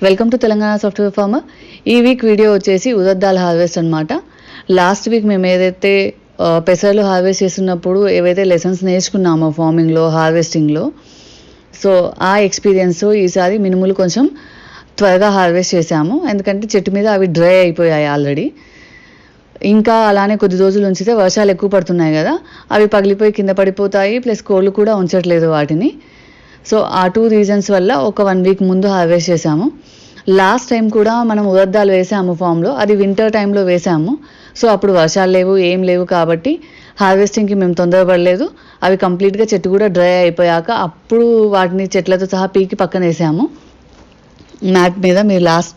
Welcome to Telangana software farmer. ఈ week video వచ్చేసి ఉదద్దాల హార్వెస్ట్ అనమాట. లాస్ట్ వీక్ మేము ఏదైతే పెసర్లు హార్వెస్ట్ చేస్తున్నప్పుడు ఏవైతే లెసన్స్ నేర్చుకున్నామో ఫార్మింగ్లో, హార్వెస్టింగ్లో, సో ఆ ఎక్స్పీరియన్స్ ఈసారి మినుములు కొంచెం త్వరగా హార్వెస్ట్ చేసాము. ఎందుకంటే చెట్టు మీద అవి డ్రై అయిపోయాయి ఆల్రెడీ. ఇంకా అలానే కొద్ది రోజులు ఉంచితే వర్షాలు ఎక్కువ పడుతున్నాయి కదా, అవి పగిలిపోయి కింద పడిపోతాయి, ప్లస్ కోళ్ళు కూడా ఉంచట్లేదు వాటిని. సో ఆ 2 రీజన్స్ వల్ల ఒక 1 వీక్ ముందు హార్వెస్ట్ చేసాము. లాస్ట్ టైం కూడా మనం ఉదద్దాలు వేసాము ఫామ్లో, అది వింటర్ టైంలో వేసాము. సో అప్పుడు వర్షాలు లేవు, ఏం లేవు, కాబట్టి హార్వెస్టింగ్కి మేము తొందరపడలేదు. అవి కంప్లీట్గా చెట్టు కూడా డ్రై అయిపోయాక అప్పుడు వాటిని చెట్లతో సహా పీకి పక్కన వేసాము మ్యాట్ మీద. మీరు లాస్ట్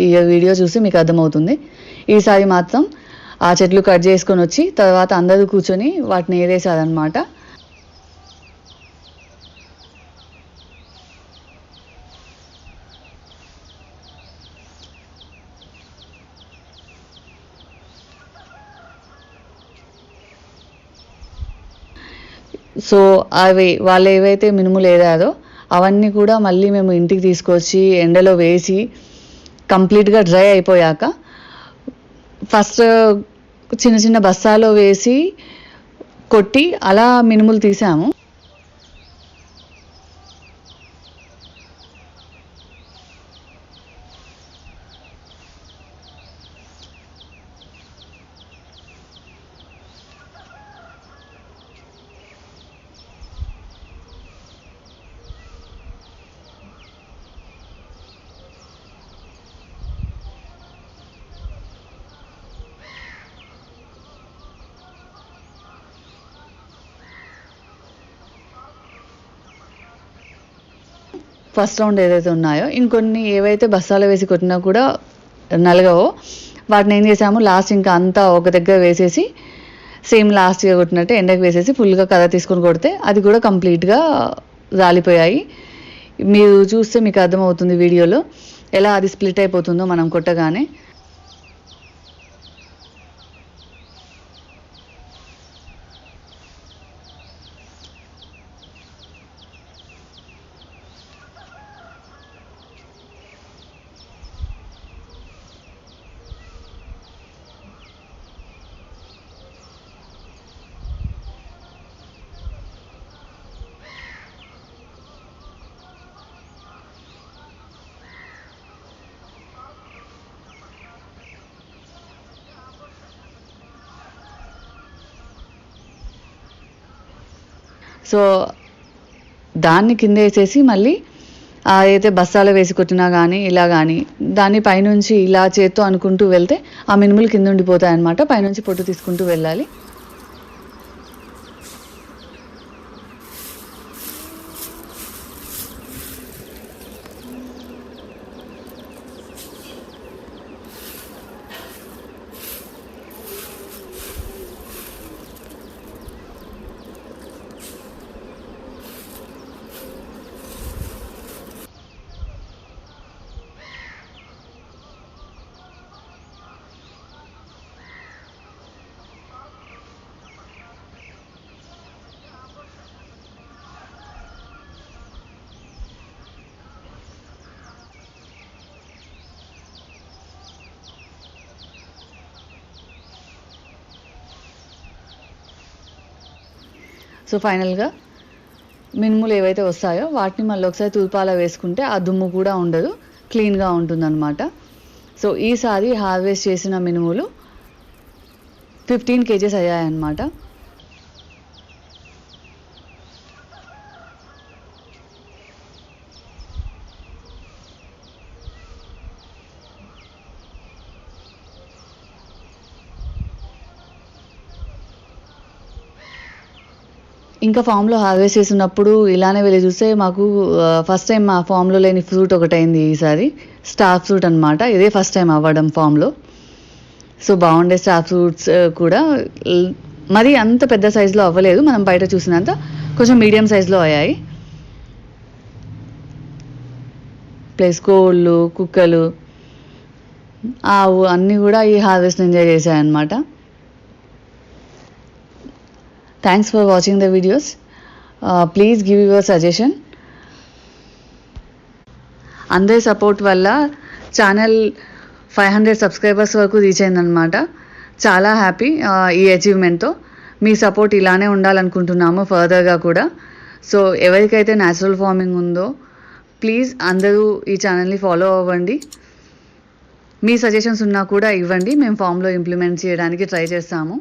ఈ వీడియో చూసి మీకు అర్థమవుతుంది. ఈసారి మాత్రం ఆ చెట్లు కట్ చేసుకొని వచ్చి తర్వాత అందరూ కూర్చొని వాటిని ఏరేసారనమాట. సో అవి వాళ్ళు ఏవైతే మినుములు ఏరారో అవన్నీ కూడా మళ్ళీ మేము ఇంటికి తీసుకొచ్చి ఎండలో వేసి కంప్లీట్గా డ్రై అయిపోయాక ఫస్ట్ చిన్న చిన్న బస్తాలో వేసి కొట్టి అలా మినుములు తీసాము. ఫస్ట్ రౌండ్ ఏదైతే ఉన్నాయో ఇంకొన్ని ఏవైతే బస్తాలో వేసి కొట్టినా కూడా నలగవో వాటిని ఏం చేసాము, లాస్ట్ ఇంకా అంతా ఒక దగ్గర వేసేసి సేమ్ లాస్ట్గా కొట్టినట్టే ఎండకు వేసేసి ఫుల్గా కథ తీసుకొని కొడితే అది కూడా కంప్లీట్గా రాలిపోయాయి. మీరు చూస్తే మీకు అర్థమవుతుంది వీడియోలో ఎలా అది స్ప్లిట్ అయిపోతుందో మనం కొట్టగానే. సో దాన్ని కింద వేసేసి మళ్ళీ ఏదైతే బస్తాలో వేసి కొట్టినా కానీ ఇలా కానీ దాన్ని పైనుంచి ఇలా చేత్తో అనుకుంటూ వెళ్తే ఆ మినుములు కింద ఉండిపోతాయి అన్నమాట. పైనుంచి పొట్టు తీసుకుంటూ వెళ్ళాలి. సో ఫైనల్గా మినుములు ఏవైతే వస్తాయో వాటిని మళ్ళీ ఒకసారి తూర్పాల వేసుకుంటే ఆ దుమ్ము కూడా ఉండదు, క్లీన్గా ఉంటుందన్నమాట. సో ఈసారి హార్వెస్ట్ చేసిన మినుములు 15 kgs అయ్యాయన్నమాట. ఇంకా ఫామ్లో హార్వెస్ట్ చేసినప్పుడు ఇలానే వెళ్ళి చూస్తే మాకు ఫస్ట్ టైం మా ఫామ్లో లేని ఫ్రూట్ ఒకటి అయింది ఈసారి. స్టార్ ఫ్రూట్ అనమాట. ఇదే ఫస్ట్ టైం అవ్వడం ఫామ్లో. సో బాగుండే స్టార్ ఫ్రూట్స్ కూడా మరి అంత పెద్ద సైజులో అవ్వలేదు, మనం బయట చూసినంత కొంచెం మీడియం సైజులో అయ్యాయి. ప్లస్ కోళ్ళు, కుక్కలు, ఆవు అన్నీ కూడా ఈ హార్వెస్ట్ ఎంజాయ్ చేశాయన్నమాట. Thanks for watching the videos. Please give your suggestion. అందరి సపోర్ట్ వల్ల ఛానల్ 500 సబ్స్క్రైబర్స్ వరకు రీచ్ అయిందనమాట. చాలా హ్యాపీ ఈ అచీవ్మెంట్తో. మీ సపోర్ట్ ఇలానే ఉండాలనుకుంటున్నాము ఫర్దర్గా కూడా. సో ఎవరికైతే న్యాచురల్ ఫార్మింగ్ ఉందో ప్లీజ్ అందరూ ఈ ఛానల్ని ఫాలో అవ్వండి. మీ సజెషన్స్ ఉన్నా కూడా ఇవ్వండి, మేము ఫామ్లో ఇంప్లిమెంట్ చేయడానికి ట్రై చేస్తాము.